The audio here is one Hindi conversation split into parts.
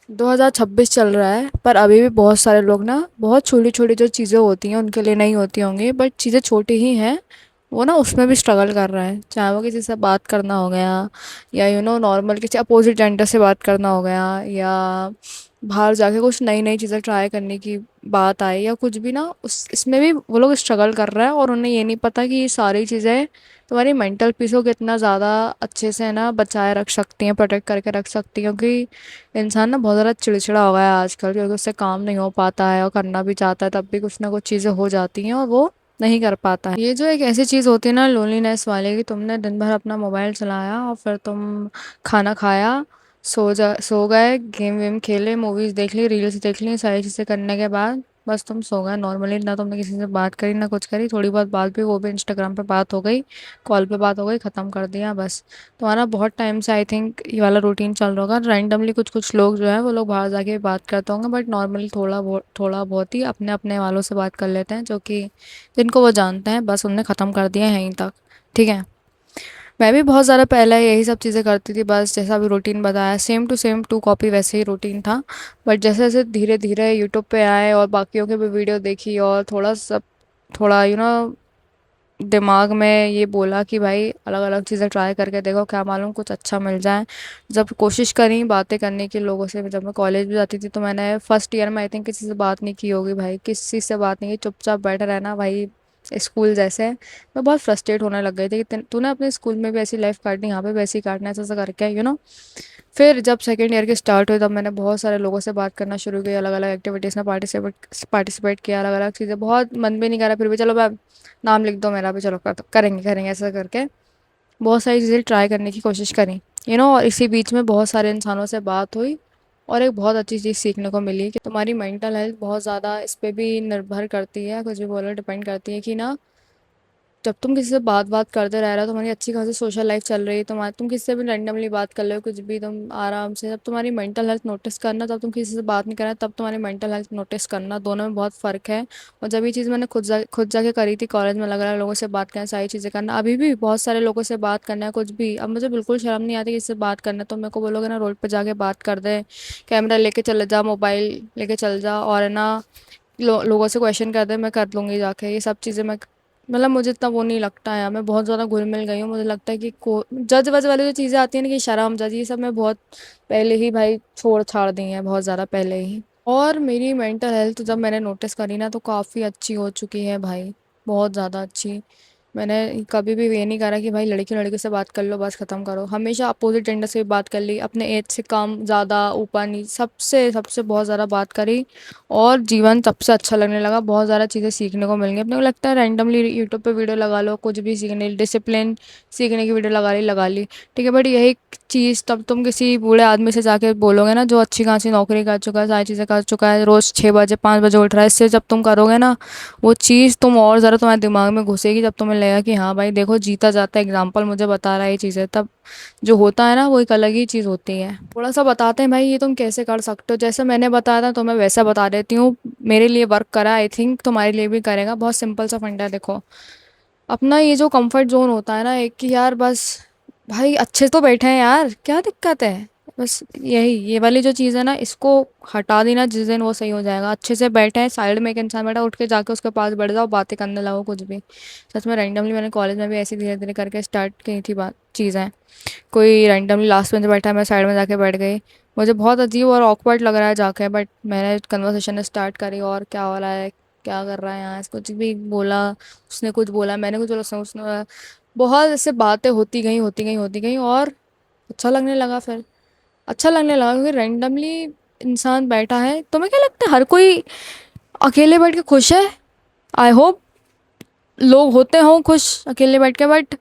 2026 चल रहा है पर अभी भी बहुत सारे लोग ना बहुत छोटी छोटी जो चीज़ें होती हैं उनके लिए नहीं होती होंगी, बट चीज़ें छोटी ही हैं। वो ना उसमें भी स्ट्रगल कर रहा है, चाहे वो किसी से बात करना हो गया, या नॉर्मल किसी अपोजिट जेंडर से बात करना हो गया, या बाहर जाके कुछ नई नई चीज़ें ट्राई करने की बात आई, या कुछ भी ना उस इसमें भी वो लोग स्ट्रगल कर रहा है और उन्हें ये नहीं पता कि ये सारी चीज़ें तुम्हारी मेंटल पीस को कितना ज़्यादा अच्छे से ना बचाए रख सकती हैं, प्रोटेक्ट करके रख सकती हैं। क्योंकि इंसान ना बहुत ज़्यादा चिड़चिड़ा हो गया है आजकल, क्योंकि उससे काम नहीं हो पाता है और करना भी चाहता है तब भी कुछ ना कुछ चीज़ें हो जाती हैं और वो नहीं कर पाता है। ये जो एक ऐसी चीज़ होती है ना लोनलीनेस वाले की, तुमने दिन भर अपना मोबाइल चलाया और फिर तुम खाना खाया, सो गए, गेम वेम खेले, मूवीज़ देख ली, रील्स देख ली, सारी चीज़ें करने के बाद बस तुम सो गए नॉर्मली, ना तुमने किसी से बात करी ना कुछ करी, थोड़ी बहुत बात भी वो भी इंस्टाग्राम पे बात हो गई, कॉल पे बात हो गई, ख़त्म कर दिया बस। तुम्हारा बहुत टाइम से आई थिंक ये वाला रूटीन चल रहा होगा। रैंडमली कुछ कुछ लोग जो है वो लोग बाहर जाके बात करते होंगे, बट नॉर्मली थोड़ा बहुत ही अपने अपने वालों से बात कर लेते हैं, जो कि जिनको वो जानते हैं, बस उनने ख़त्म कर दिया है यहीं तक। ठीक है। मैं भी बहुत ज़्यादा पहले यही सब चीज़ें करती थी, बस जैसा भी रूटीन बताया same to same to copy वैसे ही रूटीन था। बट जैसे जैसे धीरे धीरे यूट्यूब पे आए और बाकियों के भी वीडियो देखी और थोड़ा सब थोड़ा दिमाग में ये बोला कि भाई अलग अलग चीज़ें ट्राई करके देखो, क्या मालूम कुछ अच्छा मिल जाए। जब कोशिश करी बातें करने की लोगों से, जब मैं कॉलेज भी जाती थी तो मैंने फर्स्ट ईयर में आई थिंक किसी से बात नहीं की होगी भाई, किसी से बात नहीं की, चुपचाप बैठा रहना भाई। स्कूल जैसे मैं बहुत फ्रस्ट्रेट होने लग गई थी कि तूने अपने स्कूल में भी ऐसी लाइफ काटनी, यहाँ पे भी ऐसी काटना, ऐसा ऐसा करके फिर जब सेकेंड ईयर की स्टार्ट हुई तब मैंने बहुत सारे लोगों से बात करना शुरू की, अलग अलग एक्टिविटीज़ में पार्टिसिपेट किया, अलग अलग चीज़ें, बहुत मन भी नहीं करा फिर भी चलो मैं नाम लिख दो मेरा भी, चलो करेंगे करेंगे ऐसा करके बहुत सारी चीज़ें ट्राई करने की कोशिश करी। और इसी बीच में बहुत सारे इंसानों से बात हुई और एक बहुत अच्छी चीज़ सीखने को मिली कि तुम्हारी मेंटल हेल्थ बहुत ज़्यादा इस पे भी निर्भर करती है, कुछ भी बोलो डिपेंड करती है कि ना जब तुम किसी से बात करते रह रहे हो, तुम्हारी अच्छी खासी सोशल लाइफ चल रही है, तुम किसी से भी रैंडमली बात कर रहे हो कुछ भी, तुम आराम से, जब तुम्हारी मेंटल हेल्थ नोटिस करना, तब तुम किसी से बात नहीं करना, तब तुम्हारी मेंटल हेल्थ नोटिस करना, दोनों में बहुत फ़र्क है। और जब ये चीज़ मैंने खुद जाके करी थी कॉलेज में, अलग अलग लोगों से बात करना, सारी चीज़ें करना, अभी भी बहुत सारे लोगों से बात करना है कुछ भी, अब मुझे बिल्कुल शर्म नहीं आती किसी से बात करना। तो मेरे को बोलोगे ना रोड पर जाके बात कर दे, कैमरा लेके चले जा, मोबाइल लेके चल जा और है ना लोगों से क्वेश्चन कर दे, मैं कर लूँगी जाके ये सब चीज़ें। मैं मतलब मुझे इतना वो नहीं लगता है, मैं बहुत ज़्यादा घुल मिल गई हूँ, मुझे लगता है कि को जज वज वाली जो चीज़ें आती हैं ना कि शर्म जज, ये सब मैं बहुत पहले ही भाई छोड़ छाड़ दी हैं, बहुत ज़्यादा पहले ही। और मेरी मेंटल हेल्थ जब मैंने नोटिस करी ना तो काफ़ी अच्छी हो चुकी है भाई, बहुत ज़्यादा अच्छी। मैंने कभी भी ये नहीं करा कि भाई लड़की लड़के से बात कर लो बस ख़त्म करो, हमेशा अपोजिट जेंडर से भी बात कर ली, अपने एज से कम ज़्यादा ऊपर नीचे सबसे सबसे बहुत ज़्यादा बात करी। और जीवन सबसे अच्छा लगने लगा, बहुत ज़्यादा चीज़ें सीखने को मिल गई। अपने को लगता है रैंडमली यूट्यूब पे वीडियो लगा लो, कुछ भी सीखने डिसिप्लिन सीखने की वीडियो लगा ली, ठीक है, बट यही चीज़ तब तुम किसी बूढ़े आदमी से जाके बोलोगे ना जो अच्छी खासी नौकरी कर चुका है, सारी चीज़ें कर चुका है, रोज़ 6 बजे 5 बजे उठ रहा है, इससे जब तुम करोगे ना वो चीज़ तुम और ज़्यादा तुम्हारे दिमाग में घुसेगी, जब तुम्हें लगेगा कि हाँ भाई देखो जीता जाता एग्जाम्पल मुझे बता रहा है ये चीज़ें, तब जो होता है ना वो एक अलग ही चीज़ होती है। थोड़ा सा बताते हैं भाई ये तुम कैसे कर सकते हो, जैसे मैंने बताया था तो मैं वैसा बता देती हूँ। मेरे लिए वर्क करा, आई थिंक तुम्हारे लिए भी करेगा। बहुत सिंपल सा फंडा है, देखो अपना ये जो कंफर्ट जोन होता है ना एक, कि यार बस भाई अच्छे तो बैठे हैं यार, क्या दिक्कत है, बस यही ये वाली जो चीज़ है ना इसको हटा देना, जिस दिन वो सही हो जाएगा। अच्छे से बैठे हैं, साइड में एक इंसान बैठा, उठ के जाके उसके पास बैठ जाओ, बातें करने लगो कुछ भी। सच में रैंडमली मैंने कॉलेज में भी ऐसे धीरे धीरे करके स्टार्ट की थी बात चीज़ें। कोई रैंडमली लास्ट में बैठा है, मैं साइड में जाके बैठ गई, मुझे बहुत अजीब और ऑकवर्ड लग रहा है जाके, बट मैंने कन्वर्सेशन स्टार्ट करी और क्या हो रहा है, क्या कर रहा है यहाँ, कुछ भी बोला, उसने कुछ बोला, मैंने कुछ बोला, उसने बहुत ऐसे बातें होती गई और अच्छा लगने लगा फिर। अच्छा लगने लगा क्योंकि रैंडमली इंसान बैठा है। तुम्हें क्या लगता है हर कोई अकेले बैठ के खुश है? आई होप लोग होते हों खुश अकेले बैठ के, बट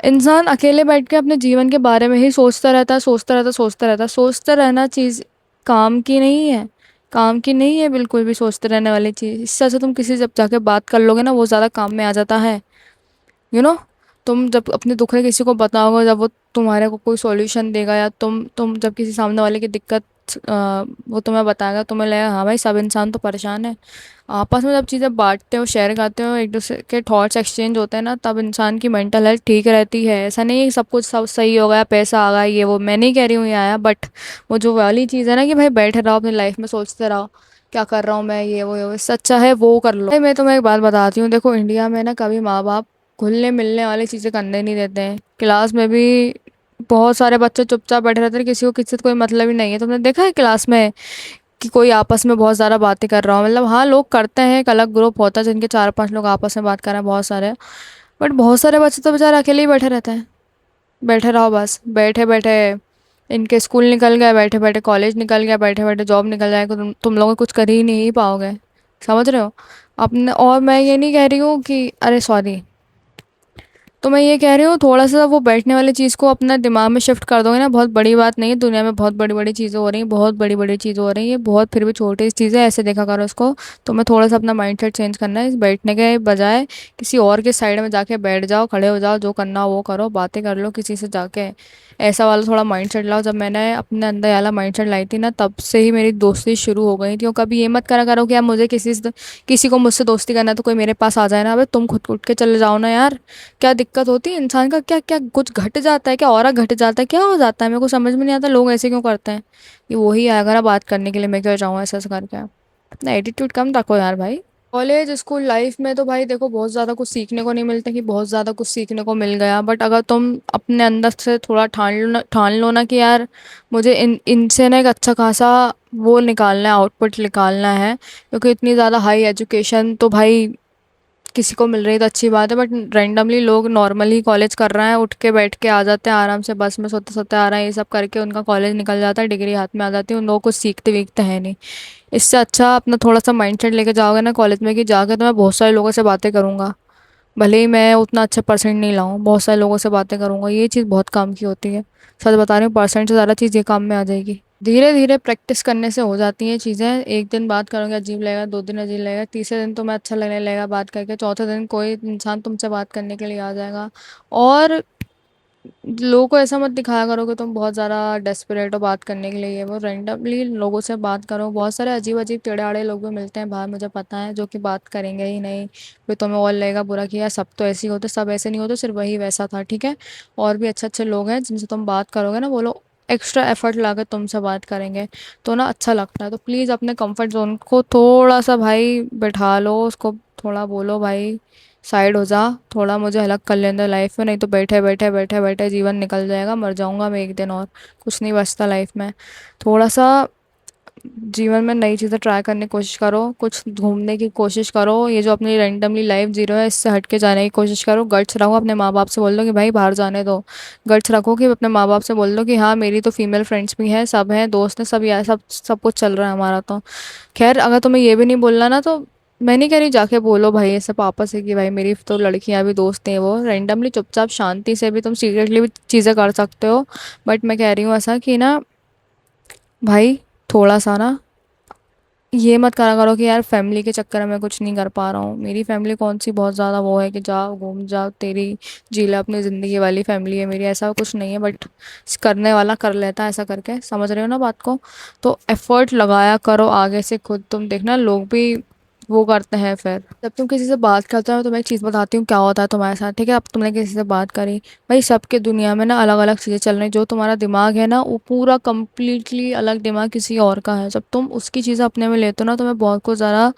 इंसान अकेले बैठ के अपने जीवन के बारे में ही सोचता रहता है, सोचता रहना चीज़ काम की नहीं है, काम की नहीं है बिल्कुल भी सोचते रहने वाली चीज़। इससे अच्छा तुम किसी से जब जाके बात कर लोगे ना वो ज़्यादा काम में आ जाता है। यू नो तुम जब अपने दुख है किसी को बताओगे, जब वो तुम्हारे को कोई सॉल्यूशन देगा, या तुम जब किसी सामने वाले की दिक्कत वो तुम्हें बताएगा, तुम्हें लगेगा हाँ भाई सब इंसान तो परेशान है। आपस में जब चीज़ें बांटते हो, शेयर करते हो, एक दूसरे के थॉट्स एक्सचेंज होते हैं ना, तब इंसान की मेंटल हेल्थ ठीक रहती है। ऐसा नहीं है कि सब कुछ सब सही हो गया, पैसा आ गया, ये वो, मैं नहीं कह रही हूँ ये आया, बट वो जो वाली चीज़ है ना कि भाई बैठे रहो अपनी लाइफ में, सोचते रहो क्या कर रहा हूँ मैं, ये वो इससे अच्छा है वो कर लो। भाई मैं तुम्हें एक बात बताती हूँ, देखो इंडिया में ना कभी माँ बाप घुलने मिलने वाली चीज़ें करने नहीं देते हैं। क्लास में भी बहुत सारे बच्चे चुपचाप बैठे रहते हैं, किसी को किसी से कोई मतलब ही नहीं है। तुमने देखा है क्लास में कि कोई आपस में बहुत ज़्यादा बातें कर रहा हो? मतलब हाँ लोग करते हैं, एक अलग ग्रुप होता है जिनके चार पांच लोग आपस में बात कर रहे हैं बहुत सारे, बट बहुत सारे बच्चे तो बेचारे अकेले ही बैठे रहते हैं। बैठे रहो बस, बैठे बैठे इनके स्कूल निकल गए, बैठे बैठे कॉलेज निकल गया, बैठे बैठे जॉब निकल जाएगा, तुम लोग कुछ कर ही नहीं पाओगे। समझ रहे हो अपने? और मैं ये नहीं कह रही हूँ कि अरे सॉरी, तो मैं ये कह रही हूँ थोड़ा सा वो बैठने वाली चीज़ को अपना दिमाग में शिफ्ट कर दोगे ना, बहुत बड़ी बात नहीं है। दुनिया में बहुत बड़ी बड़ी चीज़ें हो रही हैं, बहुत बड़ी बड़ी चीज़ें हो रही हैं, बहुत फिर भी छोटी चीज़ें ऐसे देखा करो उसको। तो मैं थोड़ा सा अपना माइंडसेट चेंज करना है, इस बैठने के बजाय किसी और के साइड में जाके बैठ जाओ, खड़े हो जाओ, जो करना हो वो करो, बातें कर लो किसी से जाके। ऐसा वाला थोड़ा माइंडसेट लाओ। जब मैंने अपने अंदर वाला माइंडसेट लाई थी ना, तब से ही मेरी दोस्ती शुरू हो गई थी। और कभी ये मत करा करो कि यार मुझे किसी को मुझसे दोस्ती करना है तो कोई मेरे पास आ जाए ना। अबे तुम खुद उठ के चले जाओ ना यार। क्या दिक्कत होती है इंसान का? क्या क्या कुछ घट जाता है क्या? और घट जाता है क्या? हो जाता है? मेरे को समझ में नहीं आता लोग ऐसे क्यों करते हैं। ये वही आएगा ना बात करने के लिए, मैं क्यों जाऊँ ऐसा ऐसा करके। अपना एटीट्यूड कम रखो यार भाई। कॉलेज स्कूल लाइफ में तो भाई देखो बहुत ज़्यादा कुछ सीखने को नहीं मिलता कि बहुत ज़्यादा कुछ सीखने को मिल गया, बट अगर तुम अपने अंदर से थोड़ा ठान लो ना कि यार मुझे इनसे ना एक अच्छा खासा वो निकालना है, आउटपुट निकालना है। क्योंकि इतनी ज़्यादा हाई एजुकेशन तो भाई किसी को मिल रही तो अच्छी बात है, बट रैंडमली लोग नॉर्मली कॉलेज कर रहे हैं, उठ के बैठ के आ जाते हैं आराम से, बस में सोते सोते आ रहे हैं, ये सब करके उनका कॉलेज निकल जाता है, डिग्री हाथ में आ जाती है, उन लोगों को सीखते वीखते हैं नहीं। इससे अच्छा अपना थोड़ा सा माइंडसेट लेके जाओगे ना कॉलेज में कि जाके तो मैं बहुत सारे लोगों से बातें करूंगा, भले ही मैं उतना अच्छा परसेंट नहीं लाऊं, बहुत सारे लोगों से बातें करूंगा, ये चीज़ बहुत काम की होती है। सच बता रही हूँ, परसेंट से ज़्यादा चीज़ ये काम में आ जाएगी। धीरे धीरे प्रैक्टिस करने से हो जाती हैं चीज़ें। एक दिन बात करोगे अजीब लगेगा, दो दिन अजीब लगेगा, तीसरे दिन तुम्हें अच्छा लगने लगेगा बात करके, चौथे दिन कोई इंसान तुमसे बात करने के लिए आ जाएगा। और लोगों को ऐसा मत दिखाया करो कि तुम बहुत ज़्यादा डेस्परेट हो बात करने के लिए। ये वो रैंडमली लोगों से बात करो। बहुत सारे अजीब अजीब टेढ़े आड़े लोग भी मिलते हैं बाहर, मुझे पता है, जो कि बात करेंगे ही नहीं। फिर तुम्हें और लगेगा बुरा कि यार सब तो ऐसे ही होते, सब ऐसे नहीं होते, सिर्फ वही वैसा था। ठीक है, और भी अच्छे अच्छे लोग हैं जिनसे तुम बात करोगे ना, वो लोग एक्स्ट्रा एफर्ट लाकर तुमसे बात करेंगे, तो ना अच्छा लगता है। तो प्लीज़ अपने कंफर्ट जोन को थोड़ा सा भाई बैठा लो, उसको थोड़ा बोलो भाई साइड हो जा, थोड़ा मुझे अलग कर लेने दो लाइफ में, नहीं तो बैठे बैठे बैठे बैठे जीवन निकल जाएगा, मर जाऊंगा मैं एक दिन और कुछ नहीं बचता लाइफ में। थोड़ा सा जीवन में नई चीज़ें ट्राई करने की कोशिश करो, कुछ घूमने की कोशिश करो, ये जो अपनी रैंडमली लाइफ जी रहे हो इससे हट के जाने की कोशिश करो। गट्स रखो, अपने माँ बाप से बोल दो कि भाई बाहर जाने दो। गट्स रखो कि अपने माँ बाप से बोल दो कि हाँ मेरी तो फीमेल फ्रेंड्स भी हैं, सब हैं, दोस्त हैं, सब यार सब सब कुछ चल रहा है हमारा तो। खैर अगर तुम्हें ये भी नहीं बोलना ना, तो मैं नहीं कह रही जाके बोलो भाई ऐसे पापा से कि भाई मेरी तो लड़कियां भी दोस्त हैं, वो रैंडमली चुपचाप शांति से भी तुम सीक्रेटली भी चीज़ें कर सकते हो। बट मैं कह रही हूँ ऐसा कि ना भाई थोड़ा सा ना ये मत करा करो कि यार फैमिली के चक्कर में कुछ नहीं कर पा रहा हूँ। मेरी फैमिली कौन सी बहुत ज़्यादा वो है कि जाओ घूम जाओ, तेरी जी ले अपनी ज़िंदगी वाली फैमिली है मेरी, ऐसा कुछ नहीं है। बट करने वाला कर लेता है ऐसा करके, समझ रहे हो ना बात को? तो एफर्ट लगाया करो आगे से, खुद तुम देखना लोग भी वो करते हैं। फिर जब तुम किसी से बात करते हो तो मैं एक चीज़ बताती हूँ क्या होता है तुम्हारे साथ। ठीक है, अब तुमने किसी से बात करी, भाई सबके दुनिया में ना अलग अलग चीज़ें चल रही, जो तुम्हारा दिमाग है ना वो पूरा कंप्लीटली अलग दिमाग किसी और का है। जब तुम उसकी चीज़ें अपने में लेते हो ना, तुम्हें बहुत कुछ ज़्यादा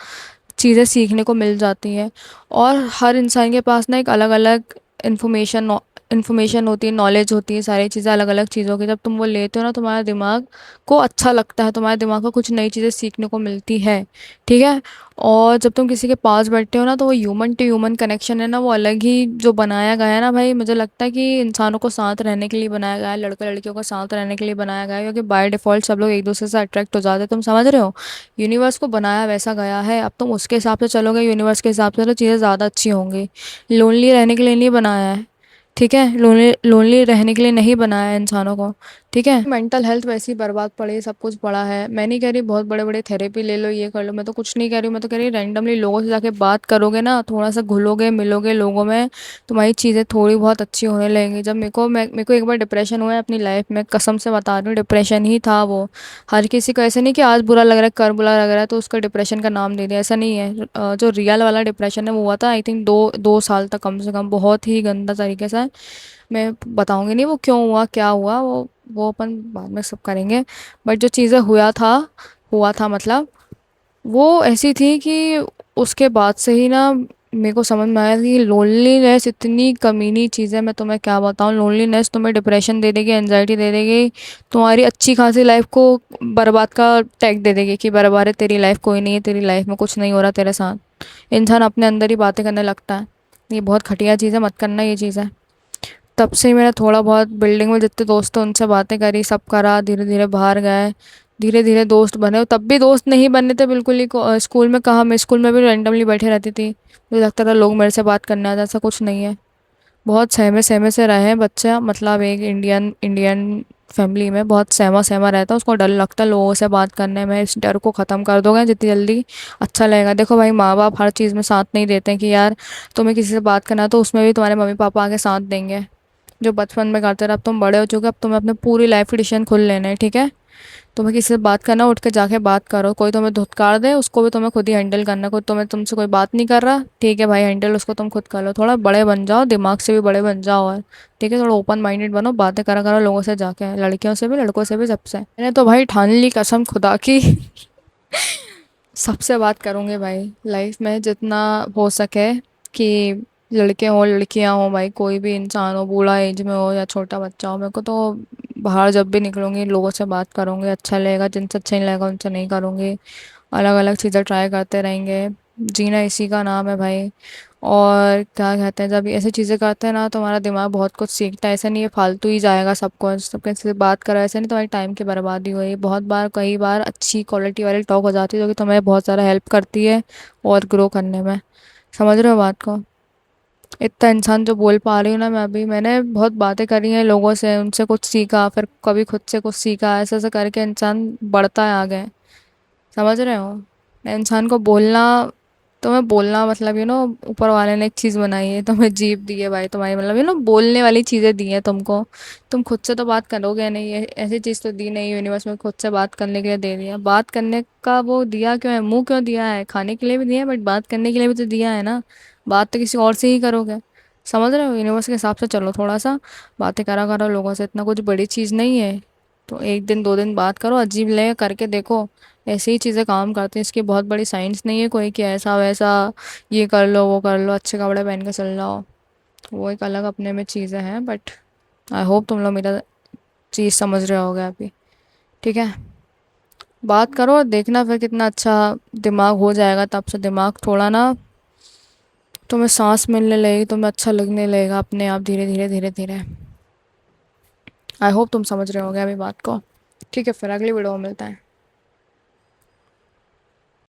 चीज़ें सीखने को मिल जाती हैं। और हर इंसान के पास ना एक अलग अलग इन्फॉर्मेशन इन्फॉर्मेशन होती है, नॉलेज होती है, सारी चीज़ें अलग अलग चीज़ों की। जब तुम वो लेते हो ना, तुम्हारा दिमाग को अच्छा लगता है, तुम्हारे दिमाग को कुछ नई चीज़ें सीखने को मिलती है। ठीक है, और जब तुम किसी के पास बैठते हो ना, तो वो ह्यूमन टू ह्यूमन कनेक्शन है ना, वो अलग ही जो बनाया गया है ना भाई, मुझे लगता है कि इंसानों को साथ रहने के लिए बनाया गया है, लड़का लड़कियों को साथ रहने के लिए बनाया गया है, क्योंकि बाय डिफ़ॉल्ट सब लोग एक दूसरे से अट्रैक्ट हो जाते हैं। तुम समझ रहे हो? यूनिवर्स को बनाया वैसा गया है, अब तुम उसके हिसाब से चलोगे यूनिवर्स के हिसाब से, तो चीज़ें ज़्यादा अच्छी होंगी। लोनली रहने के लिए नहीं बनाया है। ठीक है, लोनली लोनली रहने के लिए नहीं बनाया है इंसानों को। ठीक है। मेंटल हेल्थ वैसे ही बर्बाद पड़ी, सब कुछ पड़ा है। मैं नहीं कह रही बहुत बड़े बड़े थेरेपी ले लो, ये कर लो, मैं तो कुछ नहीं कह रही हूँ। मैं तो कह रही रैंडमली लोगों से जाके बात करोगे ना, थोड़ा सा घुलोगे मिलोगे लोगों में, तुम्हारी चीज़ें थोड़ी बहुत अच्छी होने लगेंगी। जब मेरे को एक बार डिप्रेशन हुआ है अपनी लाइफ में, कसम से बता रही हूँ, डिप्रेशन ही था वो। हर किसी को ऐसे नहीं कि आज बुरा लग रहा है, कर बुरा लग रहा है तो उसका डिप्रेशन का नाम दे दिया, ऐसा नहीं है। जो रियल वाला डिप्रेशन है वो हुआ था आई थिंक 2 साल तक कम से कम, बहुत ही गंदा तरीके से। मैं बताऊंगी नहीं वो क्यों हुआ क्या हुआ, वो अपन बाद में सब करेंगे। बट जो चीज़ें हुआ था मतलब, वो ऐसी थी कि उसके बाद से ही ना मेरे को समझ में आया कि लोनलीनेस इतनी कमीनी चीज़ है, मैं तुम्हें क्या बताऊँ। लोनलीनेस तुम्हें डिप्रेशन दे देगी, एनजाइटी दे देगी, तुम्हारी अच्छी खासी लाइफ को बर्बाद का टैग दे देगी कि बर्बाद है तेरी लाइफ, कोई नहीं है तेरी लाइफ में, कुछ नहीं हो रहा तेरे साथ। इंसान अपने अंदर ही बातें करने लगता है। ये बहुत घटिया चीज़ है, मत करना ये चीज़ है। तब से ही मैंने थोड़ा बहुत बिल्डिंग में जितने दोस्त हैं उनसे बातें करी, सब करा, धीरे धीरे बाहर गए, धीरे धीरे दोस्त बने। और तब भी दोस्त नहीं बनने थे बिल्कुल ही। स्कूल में कहा, मैं स्कूल में भी रैंडमली बैठे रहती थी, मुझे लगता था लोग मेरे से बात करने आ जाए, ऐसा कुछ नहीं है। बहुत सहमे सहमे से रहे हैं बच्चे, मतलब एक इंडियन इंडियन फैमिली में बहुत सहमा सहमा रहता है, उसको डर लगता है लोगों से बात करने में। इस डर को ख़त्म कर दोगे जितनी जल्दी अच्छा लगेगा। देखो भाई, माँ बाप हर चीज़ में साथ नहीं देते हैं कि यार तुम्हें किसी से बात करना है, तो उसमें भी तुम्हारे मम्मी पापा आगे साथ देंगे। जो बचपन में करते रहे, अब तुम बड़े हो चुके, अब तुम्हें अपने पूरी लाइफ की डिसीजन खुद लेना है, ठीक है। तुम्हें किसी से बात करना, उठ के जाके बात करो। कोई तुम्हें धुतकार दे, उसको भी तुम्हें खुद ही हैंडल करना। कोई तुमसे कोई बात नहीं कर रहा, ठीक है भाई, हैंडल उसको तुम खुद कर लो। थोड़ा बड़े बन जाओ, दिमाग से भी बड़े बन जाओ, और ठीक है थोड़ा ओपन माइंडेड बनो, बातें करा करो लोगों से जाके, लड़कियों से भी लड़कों से भी, सबसे। मैंने तो भाई ठान ली कसम खुदा की सबसे बात करूंगे भाई लाइफ में जितना हो सके, कि लड़के हो लड़कियां हो भाई, कोई भी इंसान हो, बूढ़ा एज में हो या छोटा बच्चा हो, मेरे को तो बाहर जब भी निकलूंगी लोगों से बात करूंगी। अच्छा लगेगा, जिनसे अच्छा नहीं लगेगा उनसे नहीं करूंगी। अलग अलग चीज़ें ट्राई करते रहेंगे। जीना इसी का नाम है भाई। और क्या कहते हैं, जब ये ऐसी चीज़ें करते हैं ना तो हमारा दिमाग बहुत कुछ सीखता है। ऐसा नहीं है फालतू ही जाएगा सब कुछ, सबके से बात करो, ऐसा नहीं तुम्हारी टाइम की बर्बादी हुई। बहुत बार कई बार अच्छी क्वालिटी वाली टॉक हो जाती है जो कि तुम्हें बहुत ज़्यादा हेल्प करती है और ग्रो करने में। समझ रहे हो बात को। इतना इंसान जो बोल पा रही हूँ ना मैं अभी, मैंने बहुत बातें करी हैं लोगों से, उनसे कुछ सीखा, फिर कभी खुद से कुछ सीखा, ऐसे ऐसे करके इंसान बढ़ता है आगे। समझ रहे हो। इंसान को बोलना, तुम्हें बोलना मतलब ऊपर वाले ने एक चीज़ बनाई है, तुम्हें जीभ दी है भाई तुम्हारी, मतलब बोलने वाली चीज़ें दी हैं तुमको। तुम खुद से तो बात करोगे नहीं, ये ऐसी चीज़ तो दी नहीं यूनिवर्स में खुद से बात करने के लिए दे दिया। बात करने का वो दिया क्यों है, मुंह क्यों दिया है, खाने के लिए भी दिया है बट बात करने के लिए भी तो दिया है ना। बात तो किसी और से ही करोगे। समझ रहे हो, यूनिवर्स के हिसाब से चलो थोड़ा सा। बातें करा करो लोगों से, इतना कुछ बड़ी चीज़ नहीं है। तो एक दिन 2 दिन बात करो, अजीब लगे करके देखो, ऐसे ही चीज़ें काम करती हैं। इसकी बहुत बड़ी साइंस नहीं है कोई कि ऐसा वैसा ये कर लो वो कर लो, अच्छे कपड़े पहन के चल जाओ। वो एक अलग अपने में चीज़ें हैं। बट आई होप तुम लोग मेरा चीज़ समझ रहे होगे अभी, ठीक है। बात करो और देखना फिर कितना अच्छा दिमाग हो जाएगा। तब से दिमाग थोड़ा ना, तुम्हें सांस मिलने लगेगी, तुम्हें अच्छा लगने लगेगा अपने आप, धीरे धीरे धीरे धीरे। आई होप तुम समझ रहे होगे अभी बात को। ठीक है, फिर अगली वीडियो में मिलता है।